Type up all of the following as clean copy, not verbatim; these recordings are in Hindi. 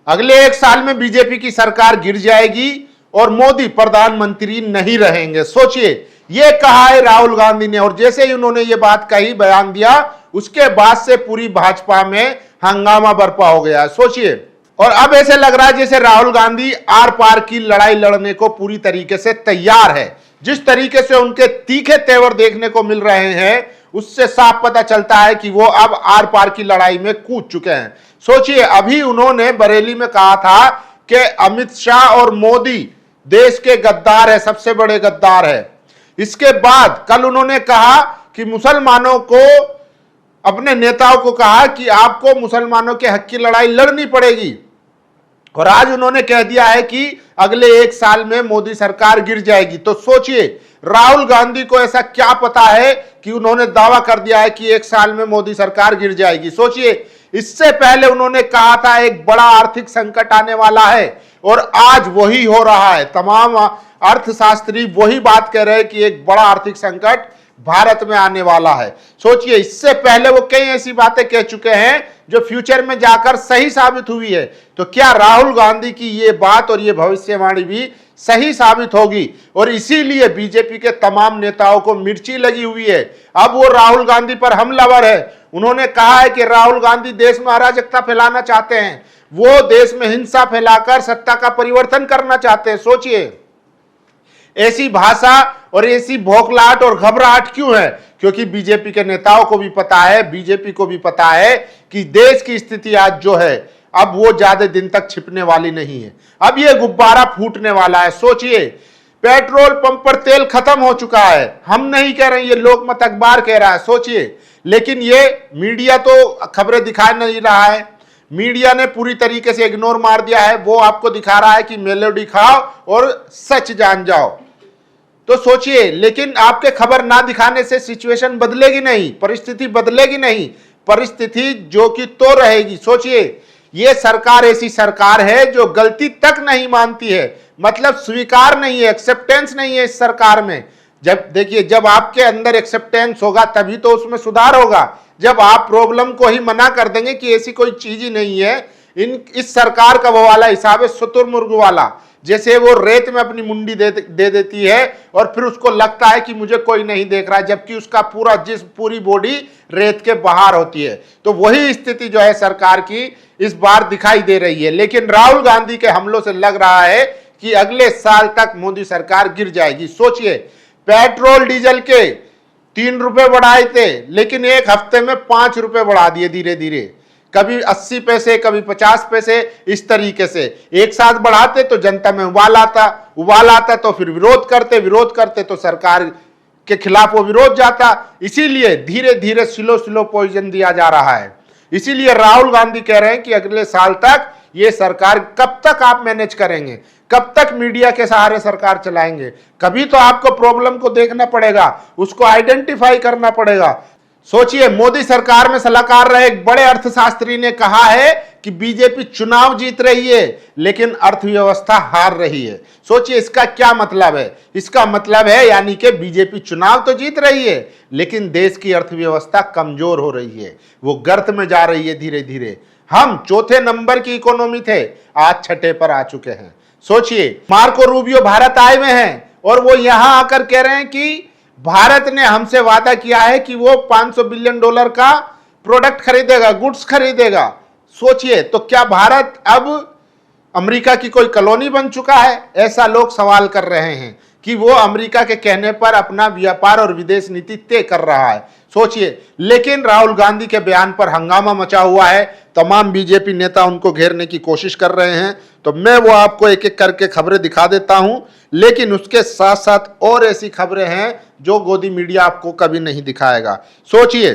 अगले 1 साल में बीजेपी की सरकार गिर जाएगी और मोदी प्रधानमंत्री नहीं रहेंगे। सोचिए, ये कहा है राहुल गांधी ने, और जैसे ही उन्होंने ये बात कही, बयान दिया, उसके बाद से पूरी भाजपा में हंगामा बरपा हो गया। सोचिए, और अब ऐसे लग रहा है जैसे राहुल गांधी आर पार की लड़ाई लड़ने को पूरी तरीके से तैयार है। जिस तरीके से उनके तीखे तेवर देखने को मिल रहे हैं, उससे साफ पता चलता है कि वो अब आर पार की लड़ाई में कूद चुके हैं। सोचिए, अभी उन्होंने बरेली में कहा था कि अमित शाह और मोदी देश के गद्दार है, सबसे बड़े गद्दार है। इसके बाद कल उन्होंने कहा कि मुसलमानों को, अपने नेताओं को कहा कि आपको मुसलमानों के हक की लड़ाई लड़नी पड़ेगी। और आज उन्होंने कह दिया है कि अगले 1 साल में मोदी सरकार गिर जाएगी। तो सोचिए, राहुल गांधी को ऐसा क्या पता है कि उन्होंने दावा कर दिया है कि 1 साल में मोदी सरकार गिर जाएगी। सोचिए, इससे पहले उन्होंने कहा था एक बड़ा आर्थिक संकट आने वाला है, और आज वही हो रहा है। तमाम अर्थशास्त्री वही बात कह रहे हैं कि एक बड़ा आर्थिक संकट भारत में आने वाला है। सोचिए, इससे पहले वो कई ऐसी बातें कह चुके हैं जो फ्यूचर में जाकर सही साबित हुई है। तो क्या राहुल गांधी की ये बात और ये भविष्यवाणी भी सही साबित होगी? और इसीलिए बीजेपी के तमाम नेताओं को मिर्ची लगी हुई है। अब वो राहुल गांधी पर हमलावर है। उन्होंने कहा है कि राहुल गांधी देश में अराजकता फैलाना चाहते हैं, वो देश में हिंसा फैलाकर सत्ता का परिवर्तन करना चाहते हैं। सोचिए, ऐसी भाषा और ऐसी भौखलाहट और घबराहट क्यों है? क्योंकि बीजेपी के नेताओं को भी पता है, बीजेपी को भी पता है कि देश की स्थिति आज जो है, अब वो ज्यादा दिन तक छिपने वाली नहीं है। अब ये गुब्बारा फूटने वाला है। सोचिए, पेट्रोल पंप पर तेल खत्म हो चुका है। हम नहीं कह रहे, ये लोकमत अखबार कह रहा है। सोचिए, लेकिन ये मीडिया तो खबरें दिखा नहीं रहा है। मीडिया ने पूरी तरीके से इग्नोर मार दिया है। वो आपको दिखा रहा है कि मेलोडी खाओ और सच जान जाओ। तो सोचिए, लेकिन आपके खबर ना दिखाने से सिचुएशन बदलेगी नहीं, परिस्थिति बदलेगी नहीं, परिस्थिति जो कि तो रहेगी। सोचिए, ये सरकार ऐसी सरकार है जो गलती तक नहीं मानती है, मतलब स्वीकार नहीं है, एक्सेप्टेंस नहीं है इस सरकार में। जब देखिए, जब आपके अंदर एक्सेप्टेंस होगा तभी तो उसमें सुधार होगा। जब आप प्रॉब्लम को ही मना कर देंगे कि ऐसी कोई चीज ही नहीं है, इस सरकार का वो वाला हिसाब है शुतुरमुर्ग वाला, जैसे वो रेत में अपनी मुंडी दे देती है और फिर उसको लगता है कि मुझे कोई नहीं देख रहा है, जबकि उसका पूरी बॉडी रेत के बाहर होती है। तो वही स्थिति जो है सरकार की इस बार दिखाई दे रही है। लेकिन राहुल गांधी के हमलों से लग रहा है कि अगले साल तक मोदी सरकार गिर जाएगी। सोचिए, पेट्रोल डीजल के 3 रुपए बढ़ाए थे, लेकिन एक हफ्ते में 5 रुपए बढ़ा दिए धीरे धीरे। कभी 80 पैसे, कभी 50 पैसे, इस तरीके से एक साथ बढ़ाते तो जनता में उबाल आता तो फिर विरोध करते तो सरकार के खिलाफ वो विरोध जाता। इसीलिए धीरे धीरे स्लो पॉइजन दिया जा रहा है। इसीलिए राहुल गांधी कह रहे हैं कि अगले साल तक ये सरकार, कब तक आप मैनेज करेंगे, कब तक मीडिया के सहारे सरकार चलाएंगे? कभी तो आपको प्रॉब्लम को देखना पड़ेगा, उसको आइडेंटिफाई करना पड़ेगा। सोचिए, मोदी सरकार में सलाहकार रहे एक बड़े अर्थशास्त्री ने कहा है कि बीजेपी चुनाव जीत रही है लेकिन अर्थव्यवस्था हार रही है। सोचिए, इसका क्या मतलब है? इसका मतलब है यानी कि बीजेपी चुनाव तो जीत रही है लेकिन देश की अर्थव्यवस्था कमजोर हो रही है, वो गर्त में जा रही है धीरे धीरे। हम 4थे नंबर की इकोनॉमी थे, आज 6ठे पर आ चुके हैं। सोचिए, मार्को रूबियो भारत आए हुए हैं और वो यहां आकर कह रहे हैं कि भारत ने हमसे वादा किया है कि वो $500 बिलियन का प्रोडक्ट खरीदेगा, गुड्स खरीदेगा। सोचिए, तो क्या भारत अब अमेरिका की कोई कॉलोनी बन चुका है? ऐसा लोग सवाल कर रहे हैं कि वो अमेरिका के कहने पर अपना व्यापार और विदेश नीति तय कर रहा है। सोचिए, लेकिन राहुल गांधी के बयान पर हंगामा मचा हुआ है। तमाम बीजेपी नेता उनको घेरने की कोशिश कर रहे हैं। तो मैं वो आपको एक एक करके खबरें दिखा देता हूं, लेकिन उसके साथ साथ और ऐसी खबरें हैं जो गोदी मीडिया आपको कभी नहीं दिखाएगा। सोचिए,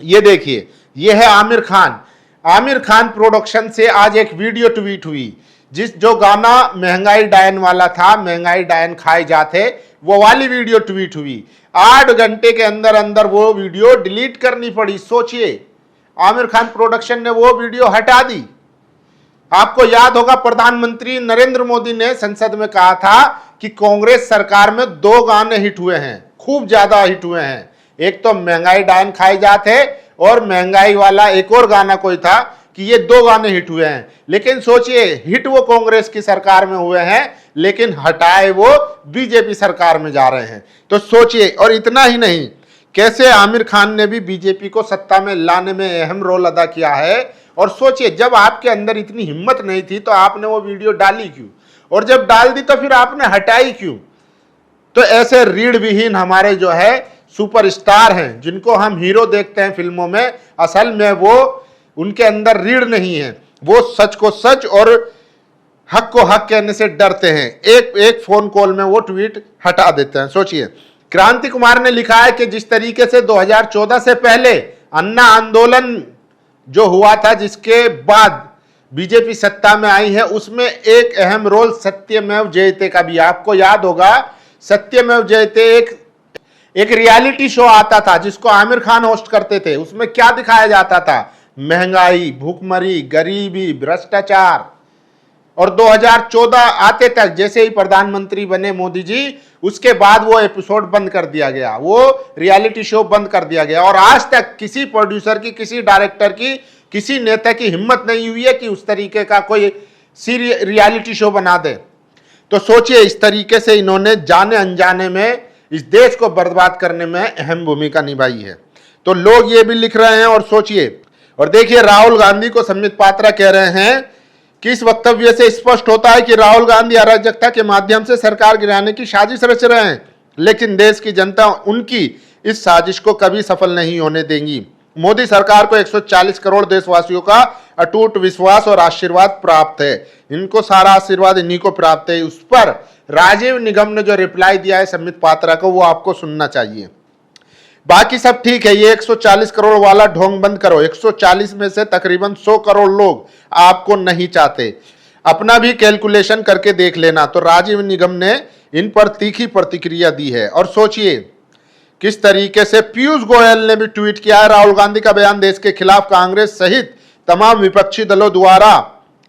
ये देखिए, ये है आमिर खान प्रोडक्शन से आज एक वीडियो ट्वीट हुई, जो गाना महंगाई डायन वाला था, महंगाई डायन खाए जाते, वो वाली वीडियो ट्वीट हुई। 8 घंटे के अंदर अंदर वो वीडियो डिलीट करनी पड़ी। सोचिए, आमिर खान प्रोडक्शन ने वो वीडियो हटा दी। आपको याद होगा, प्रधानमंत्री नरेंद्र मोदी ने संसद में कहा था कि कांग्रेस सरकार में 2 गाने हिट हुए हैं, खूब ज्यादा हिट हुए हैं। एक तो महंगाई डायन खाए जाते और महंगाई वाला एक और गाना कोई था, कि ये 2 गाने हिट हुए हैं, लेकिन सोचिए हिट वो कांग्रेस की सरकार में हुए हैं, लेकिन हटाए वो बीजेपी सरकार में जा रहे हैं। तो सोचिए, और इतना ही नहीं, कैसे आमिर खान ने भी बीजेपी को सत्ता में लाने में अहम रोल अदा किया है। और सोचिए, जब आपके अंदर इतनी हिम्मत नहीं थी तो आपने वो वीडियो डाली क्यों, और जब डाल दी तो फिर आपने हटाई क्यों। तो ऐसे रीढ़ विहीन हमारे जो है सुपरस्टार हैं, जिनको हम हीरो देखते हैं फिल्मों में, असल में वो उनके अंदर रीढ़ नहीं है, वो सच को सच और हक को हक कहने से डरते हैं। एक एक फोन कॉल में वो ट्वीट हटा देते हैं। सोचिए, क्रांति कुमार ने लिखा है कि जिस तरीके से 2014 से पहले अन्ना आंदोलन जो हुआ था, जिसके बाद बीजेपी सत्ता में आई है, उसमें एक अहम रोल सत्यमेव जयते का भी। आपको याद होगा, सत्यमेव जयते एक रियलिटी शो आता था जिसको आमिर खान होस्ट करते थे। उसमें क्या दिखाया जाता था? महंगाई, भूखमरी, गरीबी, भ्रष्टाचार। और 2014 आते तक, जैसे ही प्रधानमंत्री बने मोदी जी, उसके बाद वो एपिसोड बंद कर दिया गया, वो रियलिटी शो बंद कर दिया गया। और आज तक किसी प्रोड्यूसर की, किसी डायरेक्टर की, किसी नेता की हिम्मत नहीं हुई है कि उस तरीके का कोई रियलिटी शो बना दे। तो सोचिए, इस तरीके से इन्होंने जाने अनजाने में इस देश को बर्बाद करने में अहम भूमिका निभाई है। तो लोग ये भी लिख रहे हैं। और सोचिए, और देखिए, राहुल गांधी को संबित पात्रा कह रहे हैं कि इस वक्तव्य से स्पष्ट होता है कि राहुल गांधी अराजकता के माध्यम से सरकार गिराने की साजिश रच रहे हैं, लेकिन देश की जनता उनकी इस साजिश को कभी सफल नहीं होने देंगी। मोदी सरकार को 140 करोड़ देशवासियों का अटूट विश्वास और आशीर्वाद प्राप्त है। इनको सारा आशीर्वाद इन्हीं को प्राप्त है। उस पर राजीव निगम ने जो रिप्लाई दिया है संबित पात्रा को, वो आपको सुनना चाहिए। बाकी सब ठीक है, ये 140 करोड़ वाला ढोंग बंद करो। 140 में से तकरीबन 100 करोड़ लोग आपको नहीं चाहते। अपना भी कैलकुलेशन करके देख लेना। तो राजीव निगम ने इन पर तीखी प्रतिक्रिया दी है। और सोचिए किस तरीके से पीयूष गोयल ने भी ट्वीट किया है, राहुल गांधी का बयान देश के खिलाफ कांग्रेस सहित तमाम विपक्षी दलों द्वारा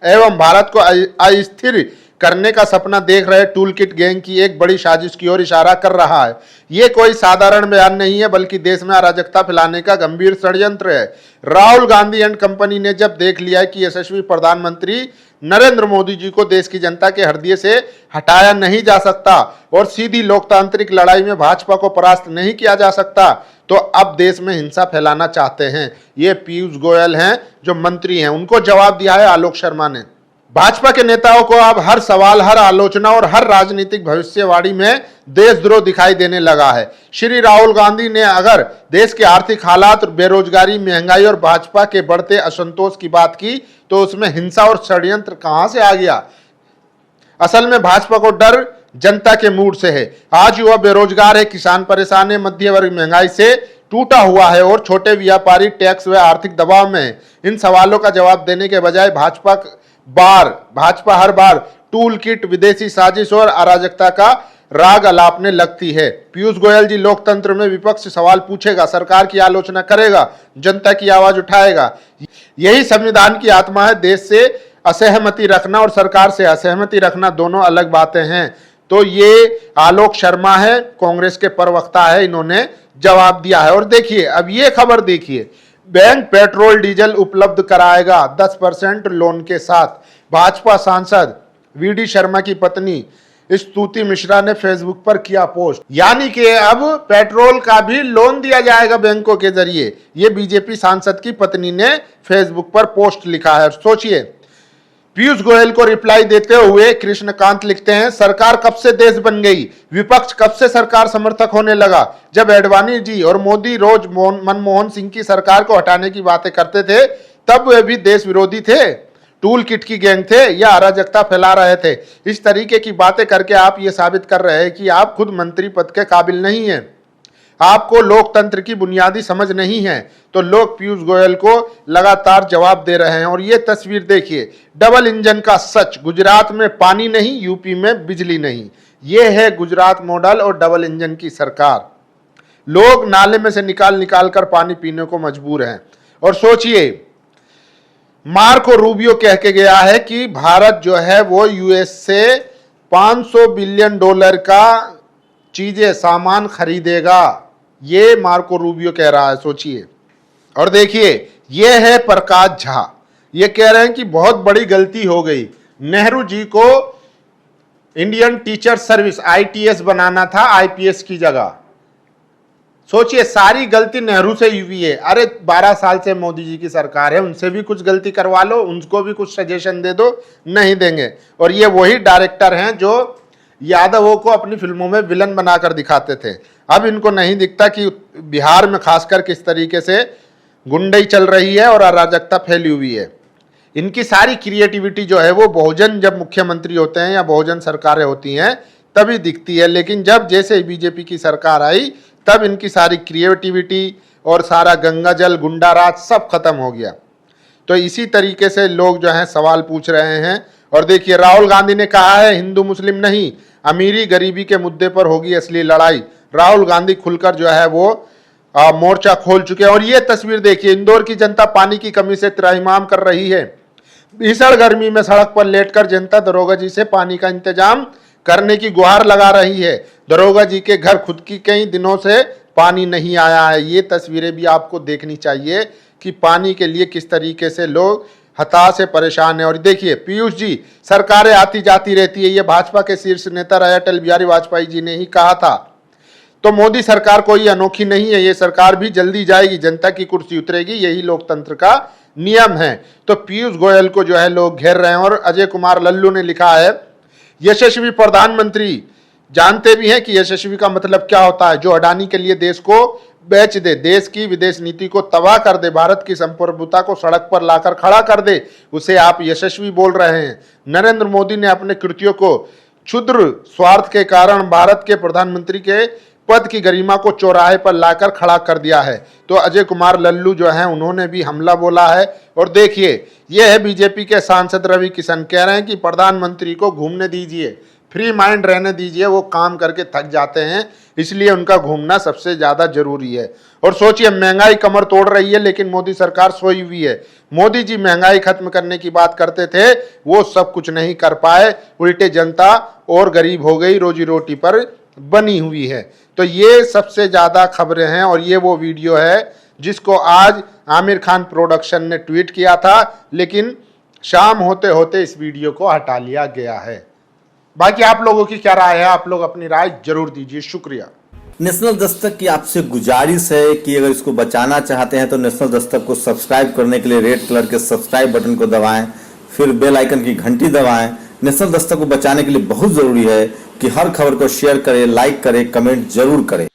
एवं भारत को अस्थिर करने का सपना देख रहे टूल किट गैंग की एक बड़ी साजिश की ओर इशारा कर रहा है। यह कोई साधारण बयान नहीं है, बल्कि देश में अराजकता फैलाने का गंभीर षड्यंत्र है। राहुल गांधी एंड कंपनी ने जब देख लिया है कि यशस्वी प्रधानमंत्री नरेंद्र मोदी जी को देश की जनता के हृदय से हटाया नहीं जा सकता और सीधी लोकतांत्रिक लड़ाई में भाजपा को परास्त नहीं किया जा सकता, तो अब देश में हिंसा फैलाना चाहते हैं। ये पीयूष गोयल हैं जो मंत्री हैं, उनको जवाब दिया है आलोक शर्मा ने। भाजपा के नेताओं को अब हर सवाल, हर आलोचना और हर राजनीतिक भविष्यवाणी में देशद्रोह दिखाई देने लगा है। श्री राहुल गांधी ने अगर देश के आर्थिक हालात, बेरोजगारी, महंगाई और भाजपा के बढ़ते असंतोष की बात की, तो उसमें हिंसा और षड्यंत्र कहां से आ गया? असल में भाजपा को डर जनता के मूड से है। आज युवा बेरोजगार है, किसान परेशान है, मध्य वर्ग महंगाई से टूटा हुआ है और छोटे व्यापारी टैक्स व आर्थिक दबाव में है। इन सवालों का जवाब देने के बजाय भाजपा हर बार टूल किट, विदेशी साजिश और अराजकता का राग अलापने लगती है। पीयूष गोयल जी, लोकतंत्र में विपक्ष सवाल पूछेगा, सरकार की आलोचना करेगा, जनता की आवाज उठाएगा। यही संविधान की आत्मा है। देश से असहमति रखना और सरकार से असहमति रखना दोनों अलग बातें हैं। तो ये आलोक शर्मा है, कांग्रेस के प्रवक्ता है, इन्होंने जवाब दिया है। और देखिए, अब ये खबर देखिए, बैंक पेट्रोल डीजल उपलब्ध कराएगा 10% लोन के साथ। भाजपा सांसद वीडी शर्मा की पत्नी स्तुति मिश्रा ने फेसबुक पर किया पोस्ट, यानी कि अब पेट्रोल का भी लोन दिया जाएगा बैंकों के जरिए। ये बीजेपी सांसद की पत्नी ने फेसबुक पर पोस्ट लिखा है। सोचिए, पीयूष गोयल को रिप्लाई देते हुए कृष्णकांत लिखते हैं, सरकार कब से देश बन गई, विपक्ष कब से सरकार समर्थक होने लगा। जब एडवाणी जी और मोदी रोज मनमोहन सिंह की सरकार को हटाने की बातें करते थे, तब वे भी देश विरोधी थे, टूल किट की गैंग थे या अराजकता फैला रहे थे। इस तरीके की बातें करके आप ये साबित कर रहे हैं कि आप खुद मंत्री पद के काबिल नहीं हैं, आपको लोकतंत्र की बुनियादी समझ नहीं है। तो लोग पीयूष गोयल को लगातार जवाब दे रहे हैं। और ये तस्वीर देखिए, डबल इंजन का सच, गुजरात में पानी नहीं, यूपी में बिजली नहीं। ये है गुजरात मॉडल और डबल इंजन की सरकार। लोग नाले में से निकाल कर पानी पीने को मजबूर हैं। और सोचिए, मार्को रूबियो कह के गया है कि भारत जो है वो यूएस से $500 बिलियन का चीजें, सामान खरीदेगा। ये मार्को रूबियो कह रहा है, सोचिए। और देखिए, ये है प्रकाश झा, ये कह रहे हैं कि बहुत बड़ी गलती हो गई, नेहरू जी को इंडियन टीचर सर्विस ITS बनाना था IPS की जगह। सोचिए, सारी गलती नेहरू से हुई है। अरे 12 साल से मोदी जी की सरकार है, उनसे भी कुछ गलती करवा लो, उनको भी कुछ सजेशन दे दो, नहीं देंगे। और ये वही डायरेक्टर हैं जो यादवों को अपनी फिल्मों में विलन बनाकर दिखाते थे। अब इनको नहीं दिखता कि बिहार में खासकर किस तरीके से गुंडई चल रही है और अराजकता फैली हुई है। इनकी सारी क्रिएटिविटी जो है वो बहुजन जब मुख्यमंत्री होते हैं या बहुजन सरकारें होती हैं तभी दिखती है, लेकिन जब जैसे बीजेपी की सरकार आई तब इनकी सारी क्रिएटिविटी और सारा गंगा जल गुंडा राज सब खत्म हो गया। तो इसी तरीके से लोग जो हैं सवाल पूछ रहे हैं। और देखिए, राहुल गांधी ने कहा है हिंदू मुस्लिम नहीं, अमीरी गरीबी के मुद्दे पर होगी असली लड़ाई। राहुल गांधी खुलकर जो है वो मोर्चा खोल चुके हैं। और ये तस्वीर देखिए, इंदौर की जनता पानी की कमी से त्राहिमाम कर रही है। भीषण गर्मी में सड़क पर लेटकर जनता दरोगा जी से पानी का इंतजाम करने की गुहार लगा रही है। दरोगा जी के घर खुद की कई दिनों से पानी नहीं आया है। ये तस्वीरें भी आपको देखनी चाहिए कि पानी के लिए किस तरीके से लोग हताश से परेशान है। और देखिए, पीयूष जी, सरकारें आती जाती रहती है, ये भाजपा के शीर्ष नेता रहे अटल बिहारी वाजपेयी जी ने ही कहा था। तो मोदी सरकार कोई अनोखी नहीं है, ये सरकार भी जल्दी जाएगी, जनता की कुर्सी उतरेगी, यही लोकतंत्र का नियम है। तो पीयूष गोयल को जो है लोग घेर रहे हैं। और अजय कुमार लल्लू ने लिखा है, यशस्वी प्रधानमंत्री जानते भी हैं कि यशस्वी का मतलब क्या होता है, जो अडानी के लिए देश को बेच दे, देश की विदेश नीति को तबाह कर दे, भारत की संप्रभुता को सड़क पर लाकर खड़ा कर दे, उसे आप यशस्वी बोल रहे हैं। नरेंद्र मोदी ने अपने कृत्यों को क्षुद्र स्वार्थ के कारण भारत के प्रधानमंत्री के पद की गरिमा को चौराहे पर लाकर खड़ा कर दिया है। तो अजय कुमार लल्लू जो हैं उन्होंने भी हमला बोला है। और देखिए, यह है बीजेपी के सांसद रवि किशन, कह रहे हैं कि प्रधानमंत्री को घूमने दीजिए, फ्री माइंड रहने दीजिए, वो काम करके थक जाते हैं, इसलिए उनका घूमना सबसे ज्यादा जरूरी है। और सोचिए, महंगाई कमर तोड़ रही है लेकिन मोदी सरकार सोई हुई है। मोदी जी महंगाई खत्म करने की बात करते थे, वो सब कुछ नहीं कर पाए, उल्टे जनता और गरीब हो गई, रोजी रोटी पर बनी हुई है। तो ये सबसे ज्यादा खबरें हैं। और ये वो वीडियो है जिसको आज आमिर खान प्रोडक्शन ने ट्वीट किया था, लेकिन शाम होते होते इस वीडियो को हटा लिया गया है। बाकी आप लोगों की क्या राय है, आप लोग अपनी राय जरूर दीजिए। शुक्रिया। नेशनल दस्तक की आपसे गुजारिश है कि अगर इसको बचाना चाहते हैं तो नेशनल दस्तक को सब्सक्राइब करने के लिए रेड कलर के सब्सक्राइब बटन को दबाएं, फिर बेल आइकन की घंटी दबाएं। नेशनल दस्तक को बचाने के लिए बहुत जरूरी है कि हर खबर को शेयर करें, लाइक करें, कमेंट जरूर करें।